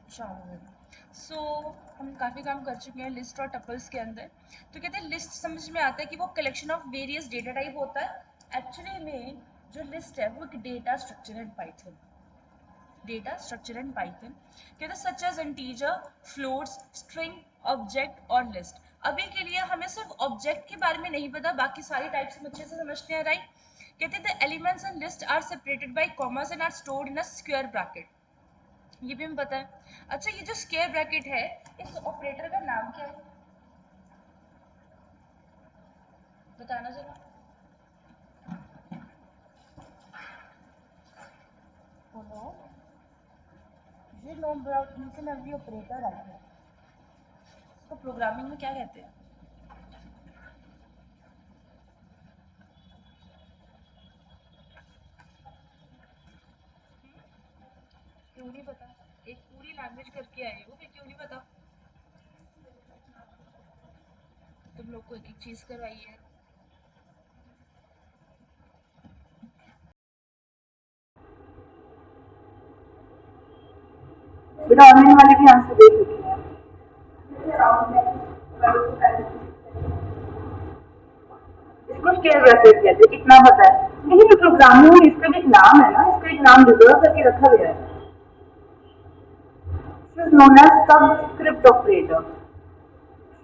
शाम हो गई। सो हम काफ़ी काम कर चुके हैं लिस्ट और टपल्स के अंदर। तो कहते हैं लिस्ट समझ में आता है कि वो collection of various data type होता है। एक्चुअली में जो लिस्ट है वो एक data structure in Python, data structure in Python कहते हैं such as integer, floats, string, object और लिस्ट। अभी के लिए हमें सिर्फ ऑब्जेक्ट के बारे में नहीं पता, बाकी सारी टाइप्स हम अच्छे से समझते हैं, राइट। कहते हैं the elements in list are separated by commas and are stored in a square bracket, ये भी हमें पता है। अच्छा, ये जो स्क्वायर ब्रैकेट है इस ऑपरेटर का नाम क्या है, बताना जरा। बोलो, ये नॉन ब्रैकेट ऑपरेटर है, इसको प्रोग्रामिंग में क्या कहते हैं? क्यों नहीं पता? एक पूरी लैंग्वेज करके आए हो, फिर क्यों नहीं पता? तुम लोग को एक एक चीज करवाई है। बेटा ऑनलाइन वाले भी आंसर दे चुके हैं। इसको स्केल ब्रैकेट कहते हैं, इतना पता है। लेकिन प्रोग्रामिंग में इसका भी एक नाम है ना, इसका एक नाम रिजर्व करके रखा गया है। This is known as subscript operator.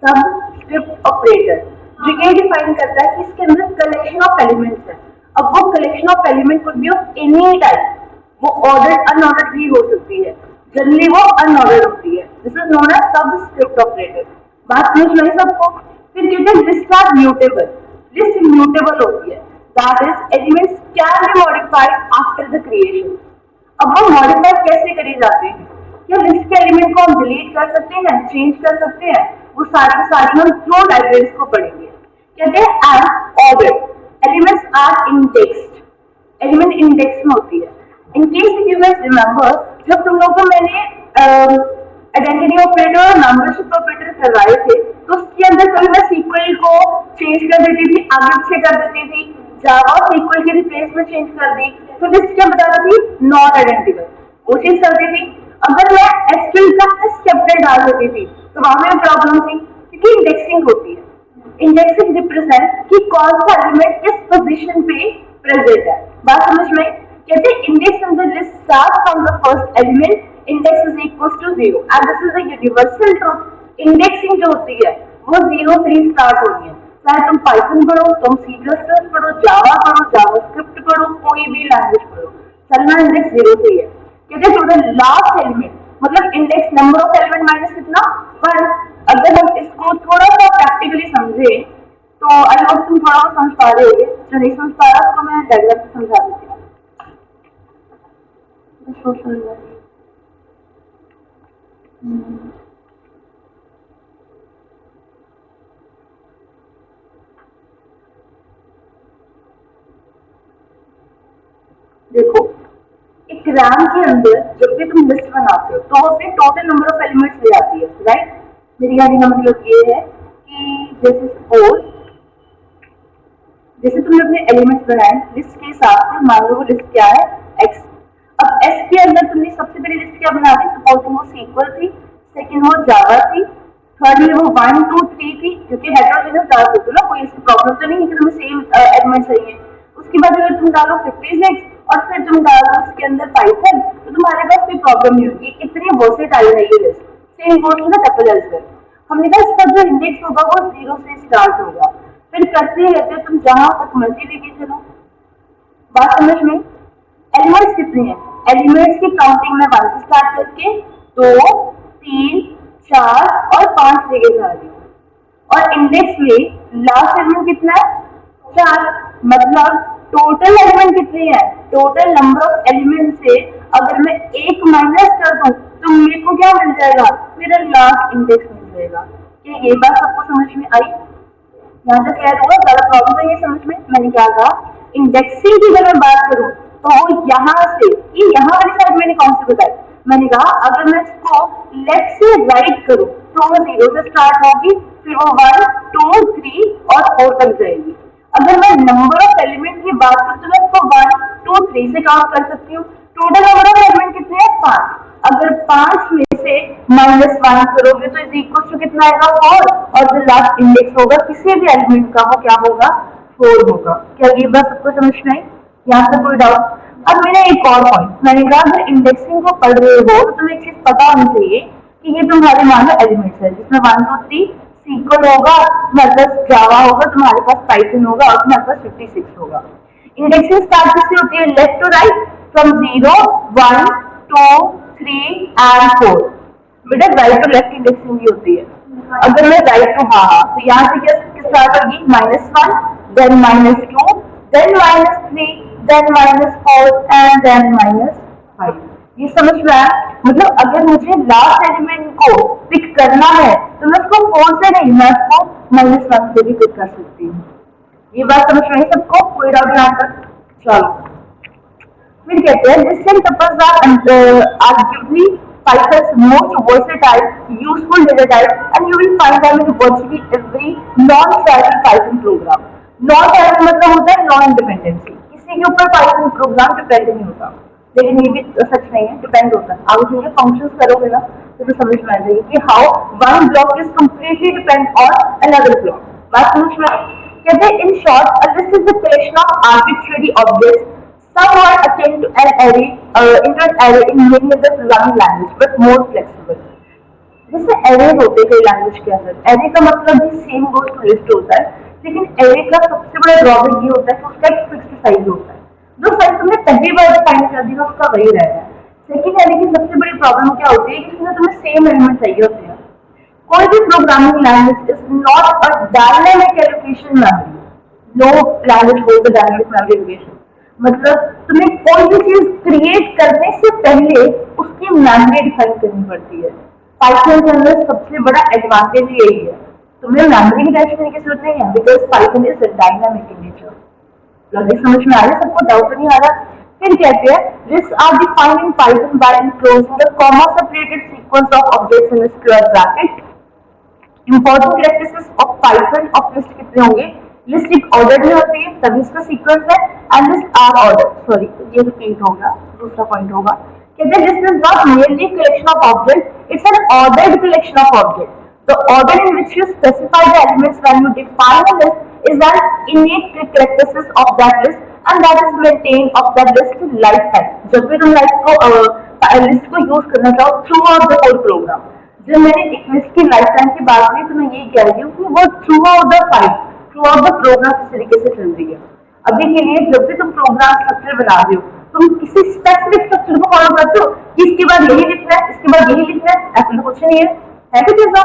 Subscript operator जो ये डिफाइन करता है कि इसके अंदर कलेक्शन ऑफ एलिमेंट्स है। अब वो collection of element could be of any type, वो ऑर्डर्ड अनऑर्डर्ड भी हो सकती है, जनरली वो अनऑर्डर्ड होती है। This is known as subscript operator. बात समझ में आई सबको? फिर कहते हैं list are mutable. List mutable होती है, that is elements can be modified after the creation. अब वो मॉडिफाई कैसे करे जाते हैं? क्या लिस्ट के एलिमेंट को हम डिलीट कर सकते हैं, चेंज कर सकते हैं? वो सारी सारी हम थ्रू लाइब्रेरीज को पढ़ेंगे। कहते हैं as order elements are indexed, element index में होती है। In case you guys remember, जब तुम लोग को मैंने आइडेंटिटी ऑपरेटर और मेंबरशिप ऑपरेटर करवाए थे, तो उसके अंदर कभी मैं सीक्वल को चेंज कर देती थी, आगे पीछे कर देती थी, जावा और सीक्वल के रिप्लेस में चेंज कर दी, तो लिस्ट क्या बता रही थी? नॉट आइडेंटिकल, वो चीज करती थी। अगर मैं एसक्यूएल का एस चैप्टर डाल देती थी तो वहां में प्रॉब्लम थी, क्योंकि इंडेक्सिंग होती है। इंडेक्सिंग रिप्रेजेंट कि कौन सा एलिमेंट किस पोजीशन पे प्रेजेंट है। बात समझ में? कहते हैं index in the list start from the first element, index is equal to 0 and this is a universal truth. Indexing जो होती है वो 0 3 स्टार्ट होती है, चाहे तुम पाइथन पढ़ो, तुम सी प्लस प्लस पढ़ो, जावा पढ़ो, जावास्क्रिप्ट पढ़ो, कोई भी लैंग्वेज पढ़ो, चलना इंडेक्स 0 से ही है। कहते हैं टू द लास्ट एलिमेंट, मतलब index number of element minus कितना? 1। अगर हम इसको थोड़ा सा प्रैक्टिकली समझे तो आई होप तुम थोड़ा समझ पा रहे होगे। जो नहीं समझ पा रहा उसको मैं डायग्राम से समझा देती हूँ। सोशल देखो, एक रैम के अंदर जब भी तुम लिस्ट बनाते हो तो अपने टोटल नंबर ऑफ एलिमेंट्स ले आती है, राइट। मेरी कहने का मतलब ये है कि जैसे सपोज जैसे तुमने अपने एलिमेंट्स बनाए लिस्ट के हिसाब से, मान लो वो लिस्ट क्या है? एक्स। अब एस के अंदर तुमने सबसे पहले लिस्ट क्या बना दी? सपोज वो सीक्वल थी, सेकंड वो जावा थी, थर्ड में वो 1 2 3 थी, क्योंकि हेटेरोजेनस डाल सकते हो ना, कोई ऐसी प्रॉब्लम तो नहीं है कि तुम्हें सेम एलिमेंट चाहिए। उसके बाद अगर तुम डालो 56 और फिर तुम डालो उसके अंदर पाइथन, तो तुम्हारे पास कोई प्रॉब्लम नहीं होगी। इतनी वर्सेटाइल है ये list. Same goes to the tuple as well. हमने कहा इसका जो इंडेक्स होगा वो 0 से स्टार्ट होगा, फिर करते रहते तुम जहां तक मर्जी लेके चलो। बात समझ में? एलिमेंट्स कितने हैं? एलिमेंट्स की काउंटिंग में 1 से स्टार्ट करके 2 3 4 और 5 लेके जा रही हूँ, और इंडेक्स में लास्ट एलिमेंट कितना है? 4। मतलब टोटल एलिमेंट कितने हैं? टोटल नंबर ऑफ एलिमेंट से अगर मैं 1 माइनस कर दूं तो मेरे को क्या मिल जाएगा? मेरा लास्ट इंडेक्स मिल जाएगा। क्या ये बात सबको समझ में आई? यहाँ तक क्लियर होगा? ज्यादा प्रॉब्लम है ये समझ में? मैंने क्या कहा, इंडेक्सिंग की अगर मैं बात करूं तो वो यहाँ से ये यहाँ वाली साइड मैंने कौन सी बताई? मैंने कहा अगर मैं इसको लेफ्ट से राइट करूं तो वो 0 से स्टार्ट होगी, फिर वो 1 2 3 और 4 तक जाएगी। अगर मैं नंबर ऑफ एलिमेंट की बात करूं तो मैं इसको 1 2 3 से काउंट कर सकती हूँ। टोटल नंबर ऑफ एलिमेंट कितने हैं? 5। अगर 5 में से -1 करोगे तो इज इक्वल टू कितना आएगा 4, और जो लास्ट इंडेक्स होगा किसी भी एलिमेंट का वो क्या होगा 4 होगा। क्या ये बात सबको समझ में आई? यहाँ से कोई डाउट? अब मेरा एक और पॉइंट, मैंने कहा अगर इंडेक्सिंग को पढ़ रहे हो तो तुम्हें एक चीज पता होनी चाहिए कि ये तुम्हारे मान लो एलिमेंट्स है जिसमें 1 2 3 सीक्वल होगा, तुम्हारे पास जावा होगा, तुम्हारे पास पाइथन होगा और तुम्हारे पास 56 होगा। इंडेक्सिंग स्टार्ट किससे होती है? Left to right, from 0 1 2 3 and 4। बेटा राइट टू लेफ्ट इंडेक्सिंग भी होती है। अगर मैं राइट टू हाँ तो यहाँ से क्या स्टार्ट होगी? -1 then -2 then -3 then -4 and then -5। ये समझ में आया? मतलब अगर मुझे लास्ट एलिमेंट को पिक करना है तो मैं उसको 4 से नहीं, मैं उसको -1 से भी पिक कर सकती हूँ। ये बात समझ में आई सबको? कोई डाउट यहाँ तक? चलो फिर कहते हैं distinct tuples are arguably Python's most versatile, useful data type, and you will find them in virtually every non-trivial Python program. Non-trivial मतलब होता है non dependency, किसी के ऊपर Python प्रोग्राम डिपेंड नहीं होता, लेकिन ये भी सच नहीं है, डिपेंड होता है। आप उसमें फंक्शंस करोगे ना तो समझ में आ जाएगी कि how one block is completely depend on another block. बात समझ में? कहते हैं in short a list is a collection of arbitrary objects. Some are akin to an array, into an array in many other programming language, but more flexible. जैसे arrays होते हैं कई language के अंदर, एरे का मतलब भी सेम गोज टू लिस्ट होता है, लेकिन एरे का सबसे बड़ा ड्रॉबैक ये होता है कि उसका एक फिक्स्ड साइज होता है। जो साइज तुमने पहली बार डिफाइन कर दिया उसका वही रहेगा। सेकंड एरे की सबसे बड़ी प्रॉब्लम क्या होती है कि इसमें तुम्हें सेम एलिमेंट चाहिए होते हैं। कोई भी programming language is not a dynamic allocation memory. No language hold the dynamic memory allocation. मतलब तुम्हें कोई भी चीज क्रिएट करने से पहले उसकी मेमोरी डिफाइन करनी पड़ती है। पाइथन के अंदर सबसे बड़ा एडवांटेज यही है, तुम्हें मेमोरी की टेंशन करने की जरूरत नहीं है, because Python is dynamic in nature. Logic समझ में आ रहा है सबको? डाउट नहीं आ रहा? फिर कहते हैं lists are defined in Python by enclosing a comma separated sequence of objects in a square bracket. Important characteristics of Python of list कितने होंगे? लिस्ट एक ऑर्डर में होती है तभी इसका सीक्वेंस है, and list are order. Sorry ये रिपीट होगा, दूसरा पॉइंट होगा। कहते हैं list is not merely collection of objects, it's an ordered collection of objects. The order in which you specify the elements when you define a list is an innate characteristic of that list, and that is maintained of that list lifetime. जब भी तुम list को use करना चाहो throughout the whole program. जब मैंने एक list की लाइफ टाइम की बात की तो मैं ये कह रही हूँ कि वो throughout the file, throughout the program इस तरीके से चल रही है। अभी के लिए जब भी तुम प्रोग्राम स्ट्रक्चर बना रहे हो तुम किसी स्पेसिफिक स्ट्रक्चर को फॉलो करते हो कि इसके बाद यही लिखना है, इसके बाद यही लिखना है, ऐसा तो कुछ नहीं है कुछ ऐसा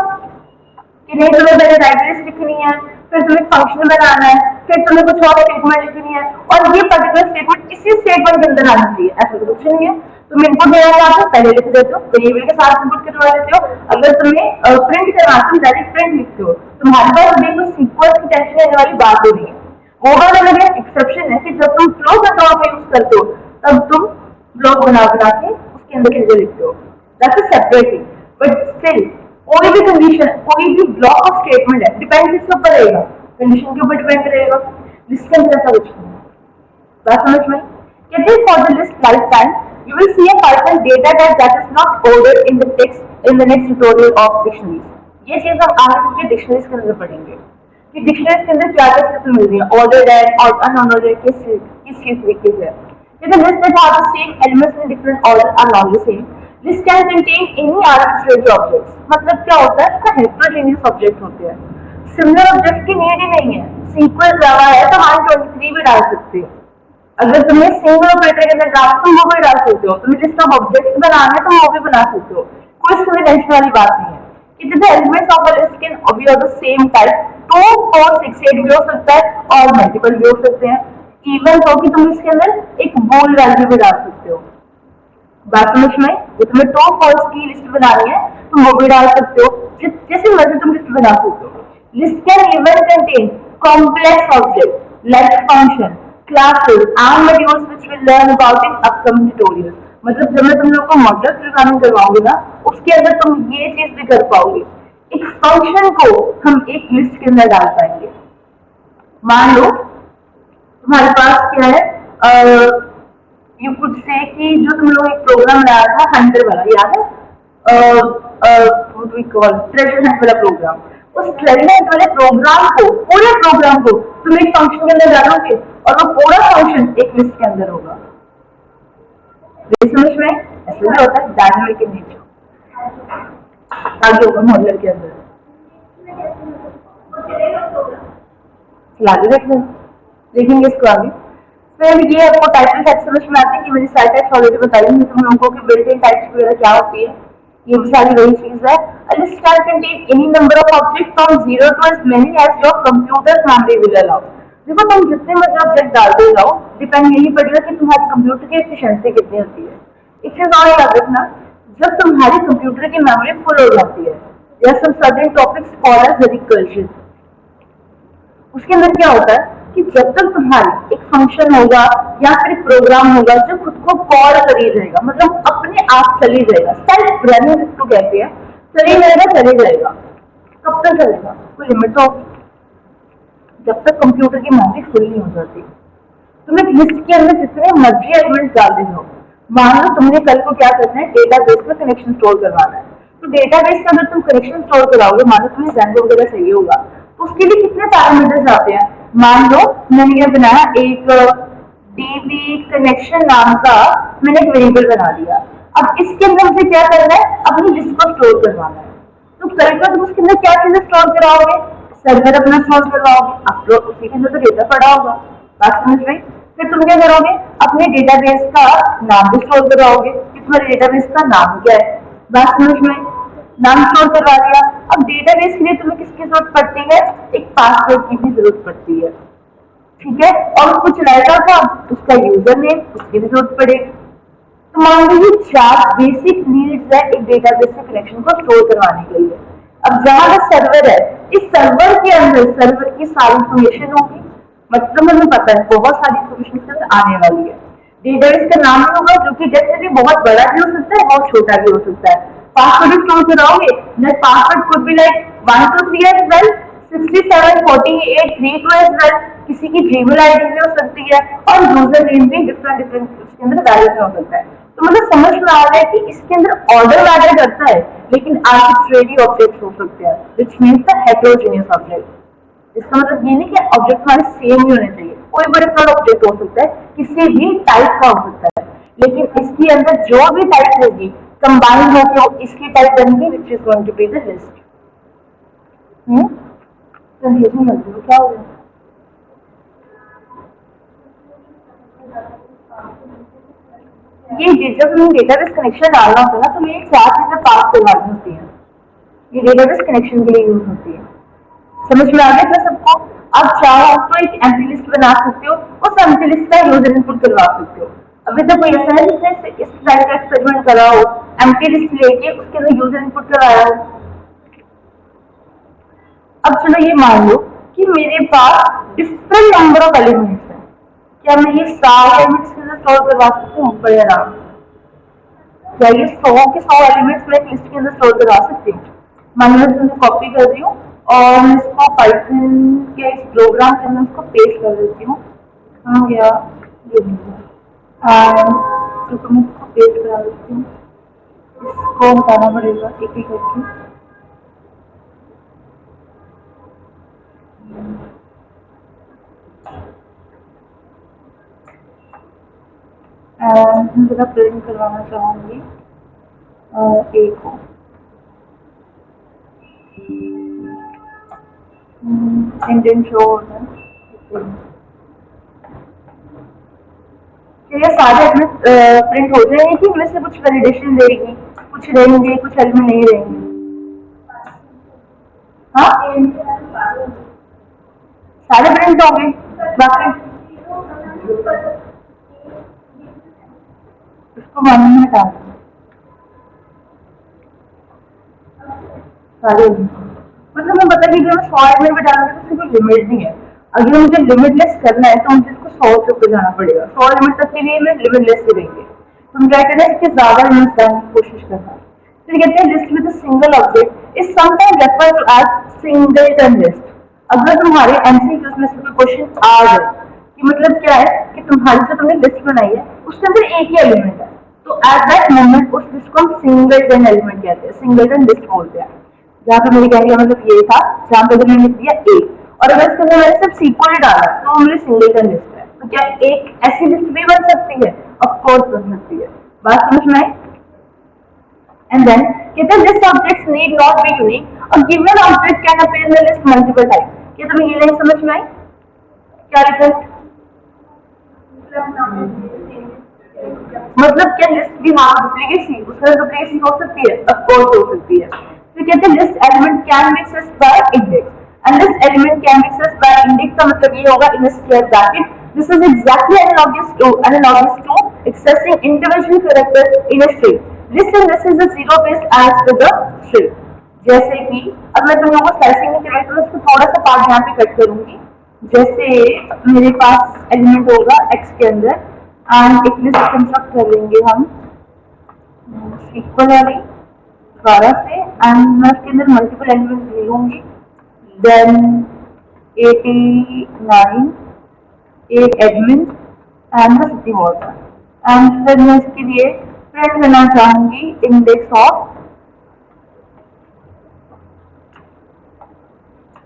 कि नहीं तुम्हें पहले राइट लिस्ट लिखनी है, फिर तुम्हें फंक्शन बनाना है, फिर तुम्हें कुछ और स्टेटमेंट लिखनी है और ये पर्टिकुलर स्टेटमेंट इसी स्टेटमेंट के अंदर आनी चाहिए, ऐसा तो कुछ नहीं है। तुम इनपुट देना चाहते हो पहले लिख देते हो, वेरिएबल के साथ इनपुट करवा देते हो। अगर तुम्हें प्रिंट करना तुम डायरेक्ट प्रिंट लिखते हो, तुम्हारे पास अभी कुछ सीक्वेंस की टेंशन लेने वाली बात हो रही है। मोबाइल में एक्सेप्शन है कि जब तुम फ्लो कंट्रोल का यूज करते हो तब तुम ब्लॉक बना के उसके अंदर चीजें लिखते हो, that's a separate thing. But still कोई भी कंडीशन, कोई भी ब्लॉक ऑफ स्टेटमेंट है, डिपेंड किसके ऊपर रहेगा? कंडीशन के ऊपर डिपेंड रहेगा। लिस्ट के अंदर ऐसा कुछ नहीं। बात समझ में? कहते हैं for the list life time you will see a Python data type that is not ordered in the text in the next tutorial of dictionaries. ये चीज हम आगे चल के डिक्शनरीज के अंदर पढ़ेंगे कि डिक्शनरीज के अंदर क्या क्या चीजें मिल रही है, ऑर्डर्ड है और अनऑर्डर्ड किस तरीके से है। The list that have the same elements in different order are not the same. List can contain any arbitrary objects. मतलब क्या होता है? इसका heterogeneous object होते हैं। Similar objects की नीड ही नहीं है। सीक्वल जावा है तो हम 23 भी डाल सकते हैं। अगर तुम्हें सिंगल ऑपरेटर के अंदर डाल तुम वो भी डाल सकते हो, तुम्हें लिस्ट ऑफ ऑब्जेक्ट्स बनाना है तो वो भी बना सकते हो, कोई इसमें टेंशन वाली बात नहीं है। कि the elements of a list can be of the same type, 2 4 6 8 भी हो सकता है और मल्टीपल भी हो सकते हैं। इवन तो कि तुम इसके अंदर एक बूल वैल्यू भी डाल सकते हो। बात समझ में? जो तुम्हें 2 फॉल्स की लिस्ट बनानी है तुम वो भी डाल सकते हो, जैसे मर्जी तुम लिस्ट बना सकते हो। List can even contain complex object like function, classes and modules which we'll learn about in upcoming tutorials. मतलब जब मैं तुम लोग को मॉड्यूलर प्रोग्रामिंग करवाऊंगी ना उसके अंदर तुम ये चीज भी कर पाओगे, एक फंक्शन को हम एक लिस्ट के अंदर डाल पाएंगे। मान लो तुम्हारे पास क्या है, यू कुड से कि जो तुम लोग एक प्रोग्राम बनाया था हंटर वाला, याद है? ट्रेजर हंट वाला प्रोग्राम, उस ट्रेजर हंट वाले प्रोग्राम को, पूरे प्रोग्राम को तुम एक फंक्शन के अंदर डालोगे और वो पूरा फंक्शन एक लिस्ट के अंदर होगा। ये समझ में ऐसे भी होता है डायनामिक इन नेचर। आगे होगा मॉडलर के अंदर आगे देखेंगे इसको आगे। फिर ये आपको टाइटल टैग समझ में आती है कि मैंने सारे टाइप्स ऑलरेडी बताई हैं तुम लोगों को कि बिल्ट इन टाइप्स वगैरह क्या होती है, ये भी सारी वही चीज है। A list can contain any number of objects from 0 to as many as your computer's memory will allow। देखो तुम जितने मर्जी ऑब्जेक्ट डालते जाओ, डिपेंड यही पड़ेगा कि तुम्हारे कंप्यूटर की एफिशिएंसी कितनी होती है। एक चीज और याद रखना, जब तुम्हारी कंप्यूटर की मेमोरी फुल हो जाती है या some certain topics for as recursion, उसके अंदर क्या होता है कि जब तक तुम्हारी एक फंक्शन होगा या फिर एक प्रोग्राम होगा जो खुद को कॉल कर ही रहेगा, मतलब अपने आप चली जाएगा, सेल्फ रनिंग जिसको कहते हैं, चली जाएगा। कब तक चलेगा? कोई लिमिट तो होगी, जब तक कंप्यूटर की मेमोरी फुल नहीं हो जाती। तुम एक लिस्ट के अंदर जितने मर्जी एलिमेंट्स डाल दे हो, मान लो तुमने कल को क्या करना है, डेटाबेस में कनेक्शन स्टोर करवाना है, तो डेटाबेस के अंदर तुम कनेक्शन स्टोर कराओगे, मान लो तुम्हें जेंडो वगैरह चाहिए होगा, तो उसके लिए कितने पैरामीटर्स आते हैं। मान लो मैंने ये बनाया एक डीबी कनेक्शन नाम का, मैंने एक वेरिएबल बना दिया। अब इसके अंदर मुझे क्या करना है, अपनी लिस्ट को स्टोर करवाना है। तो करेक्ट तुम उसके अंदर क्या चीजें स्टोर कराओगे, सर्वर अपना स्टोर करवाओगे, अब तो उसी के अंदर तो डेटा पड़ा होगा, बात समझ रही। फिर तुम क्या करोगे, अपने डेटाबेस का नाम भी स्टोर कराओगे कि तुम्हारे डेटाबेस का नाम क्या है, बात समझ में। नाम स्टोर करवा दिया। अब डेटाबेस के लिए तुम्हें किसकी जरूरत पड़ती है, एक पासवर्ड की भी जरूरत पड़ती है, ठीक है। और उसको चलाएगा था उसका यूजर नेम, उसकी भी जरूरत पड़ेगी। तो मान लीजिए 4 बेसिक नीड्स है एक डेटाबेस के कनेक्शन को स्टोर करवाने के लिए। अब जहां का सर्वर है, इस सर्वर के अंदर सर्वर की सारी इंफॉर्मेशन होगी, मतलब हमें पता है बहुत सारी इंफॉर्मेशन आने वाली है। डेटाबेस का नाम होगा जो कि डेफिनेटली बहुत बड़ा भी हो सकता है, बहुत छोटा भी हो सकता है। पासवर्ड स्टोर कराओगे, that password could be like 1 2 3 as well, 67 48 32 as well, किसी की जीमेल आईडी भी हो सकती है और यूजर नेम भी डिफरेंट उसके अंदर वैलिड हो सकता है। तो मतलब समझ में आ रहा है कि इसके अंदर ऑर्डर मैटर करता है, लेकिन आर्बिट्रेरी ऑब्जेक्ट हो सकते हैं, which means the heterogeneous object. इसका मतलब ये नहीं कि ऑब्जेक्ट हमारे सेम ही होने चाहिए, कोई भी डिफरेंट ऑब्जेक्ट हो सकता है, किसी भी टाइप का हो सकता है, लेकिन इसके अंदर जो भी टाइप होगी कंबाइन होकर इसकी टाइप बनेगी, which is going to be the list. Confusion लग रही है क्या हो गया? ये जब हमें डेटाबेस कनेक्शन डालना होता है ना, तो ये 4 चीजें पास करवानी होती है, ये डेटाबेस कनेक्शन के लिए यूज होती है। समझ में आ गया था सबको? आप चाहो तो एक एम्प्टी लिस्ट बना सकते हो, उस एम्प्टी लिस्ट का यूजर इनपुट करवा सकते हो। अभी तक कोई ऐसा है जिसने इस टाइप का एक्सपेरिमेंट करा हो, एम्प्टी लिस्ट लेके उसके अंदर यूजर इनपुट कराया हो? अब चलो ये मान लो कि मेरे पास डिफरेंट नंबर ऑफ एलिमेंट्स है, क्या मैं ये सारे एलिमेंट्स के अंदर स्टोर करवा सकती हूँ बड़े आराम से? क्या ये 100 के 100 एलिमेंट्स मैं एक लिस्ट के अंदर स्टोर करवा सकती हूँ? मान लो मैं कॉपी कर रही हूँ और मैं इसको पाइथन के इस प्रोग्राम के अंदर इसको पेस्ट कर देती हूँ, हाँ गया ये तो मैं इसको पेस्ट करा देती हूँ, इसको हटाना पड़ेगा एक एक करके। मैं जरा प्रिंट करवाना चाहूँगी एक को, इंडियन शो होता है, ये सारे प्रिंट हो जाएंगे कि इनमें से कुछ वैलिडेशन रहेगी, कुछ रहेंगे, कुछ एलिमेंट नहीं रहेंगे? हाँ सारे प्रिंट होंगे, बाकी इसको वन में हटा दें सारे। मतलब मैं पता कीजिए मैं 100 एलिमेंट में डालूंगी तो कोई लिमिट नहीं है, अगर मुझे लिमिटलेस करना है तो मुझे इसको 100 से ऊपर जाना पड़ेगा, 100 एलिमेंट तक के लिए मैं लिमिटलेस ही देंगे। तो हम क्या करना है, इसके ज्यादा एलिमेंट्स डालने की कोशिश करना है। फिर कहते हैं list with a single object is sometime referred to as singleton list. अगर तुम्हारे एमसीक्यूज में से कोई क्वेश्चन आ जाए कि मतलब क्या है कि तुम्हारी जो तुमने लिस्ट बनाई है उसके अंदर एक ही एलिमेंट है, तो एट दैट मोमेंट उस लिस्ट को हम सिंगलटन एलिमेंट कहते हैं, सिंगलटन लिस्ट बोलते हैं। जहाँ पे मेरे कहने का मतलब ये था, जहाँ पे मैंने लिख दिया एक, और अगर इसके अंदर मैंने सिर्फ सीक्वल डाला तो मेरी सिंगलटन लिस्ट है। तो क्या एक ऐसी लिस्ट भी बन सकती है? ऑफ कोर्स बन सकती है। बात समझ में आई? एंड देन कहते हैं list objects need not be unique, a given object can appear in the list multiple time. क्या तुम्हें ये लाइन समझ में आई? क्या रिक्वेस्ट? मतलब क्या लिस्ट भी हाँ डुप्लीकेसी, उसमें डुप्लीकेसी हो सकती है? ऑफ कोर्स हो सकती है। तो कहते हैं list element can be accessed by index, and list element can be accessed by index का मतलब ये होगा in square bracket this is exactly analogous to accessing individual character in a string. List in this is a zero based as with the string. जैसे कि अब मैं तुम लोगों को स्लाइसिंग में चलाऊँ तो उसको थोड़ा सा पार्ट यहाँ पे कट करूंगी। जैसे मेरे पास एलिमेंट होगा x के अंदर एंड एक लिस्ट कंस्ट्रक्ट कर लेंगे हम इक्वल वाली 12 से, एंड मैं उसके अंदर मल्टीपल एलिमेंट ले लूंगी। देन 89 एक admin and the city water, and फिर मैं इसके लिए प्रिंट करना चाहूंगी इंडेक्स ऑफ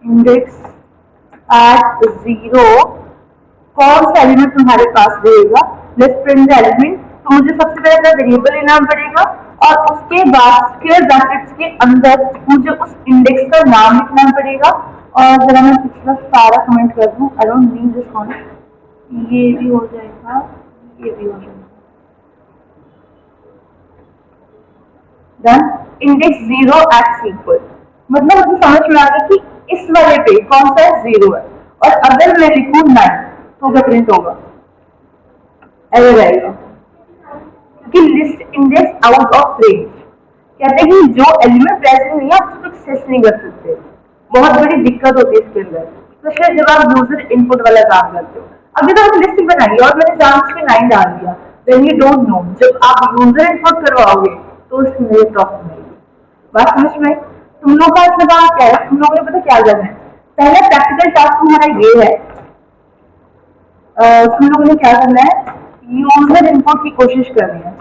इंडेक्स एट 0। कौन सा एलिमेंट तुम्हारे पास रहेगा? Let's print the element. तो मुझे सबसे पहले अपना वेरिएबल लेना पड़ेगा और उसके बाद स्क्वायर ब्रैकेट्स के अंदर मुझे उस इंडेक्स का नाम लिखना पड़ेगा। और जरा मैं पिछला सारा कमेंट कर दूं, I don't need this one, ये भी हो जाएगा, ये भी हो जाएगा। देन इंडेक्स 0 एट सीक्वल, मतलब मुझे समझ में आ गया कि इस वाले पे कौन सा 0 है, और अगर मैं लिखूं 9 तो क्या प्रिंट होगा? एरर आएगा, क्योंकि list index out of range. कहते हैं कि जो एलिमेंट प्रेजेंट नहीं है आप उसको एक्सेस नहीं कर सकते। बहुत बड़ी दिक्कत होती है इसके अंदर, तो शायद जब आप यूजर इनपुट वाला काम करते हो। अभी तो मैंने लिस्ट बनाई और मैंने जानबूझ के 9 डाल दिया, देन यू डोंट नो जब आप यूजर इनपुट करवाओगे तो उसमें मेरी प्रॉब्लम आएगी। बात समझ में? तुम लोग का इसमें बात क्या है, तुम लोगों ने पता क्या करना है? पहला प्रैक्टिकल टास्क तुम्हारा ये है, तुम लोगों ने क्या करना है, यूजर इनपुट की कोशिश करनी है।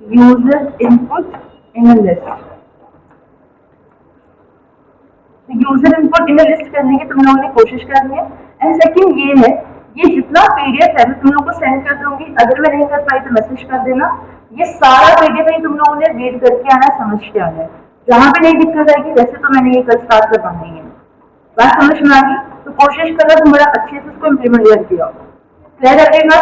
User input in list, user input in list करने की तुम लोगों ने कोशिश करनी है। एंड सेकंड ये है, ये जितना पीडीएफ है मैं तुम लोगों को सेंड कर दूंगी, अगर मैं नहीं कर पाई तो मैसेज कर देना। ये सारा पीडीएफ ही तुम लोगों ने रीड करके आना, समझ के आना है। जहाँ पे नहीं दिक्कत आएगी वैसे तो मैंने ये कल स्टार्ट करवाना ही है। बात समझ में आ गई? तो कोशिश करना तुम बड़ा अच्छे से उसको इम्प्लीमेंट करके आओ। क्लियर रहेगा?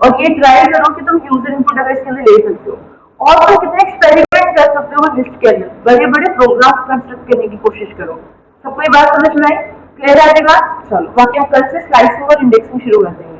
और ये ट्राई करो कि तुम यूजर इनपुट अगर इसके अंदर ले सकते हो, और तुम कितने एक्सपेरिमेंट कर सकते हो लिस्ट के अंदर, बड़े बड़े प्रोग्राम कंस्ट्रक्ट करने की कोशिश करो। सबको ये बात समझ में आई? क्लियर रहेगा? चलो बाकी हम कल से स्लाइसिंग और इंडेक्सिंग शुरू कर देंगे।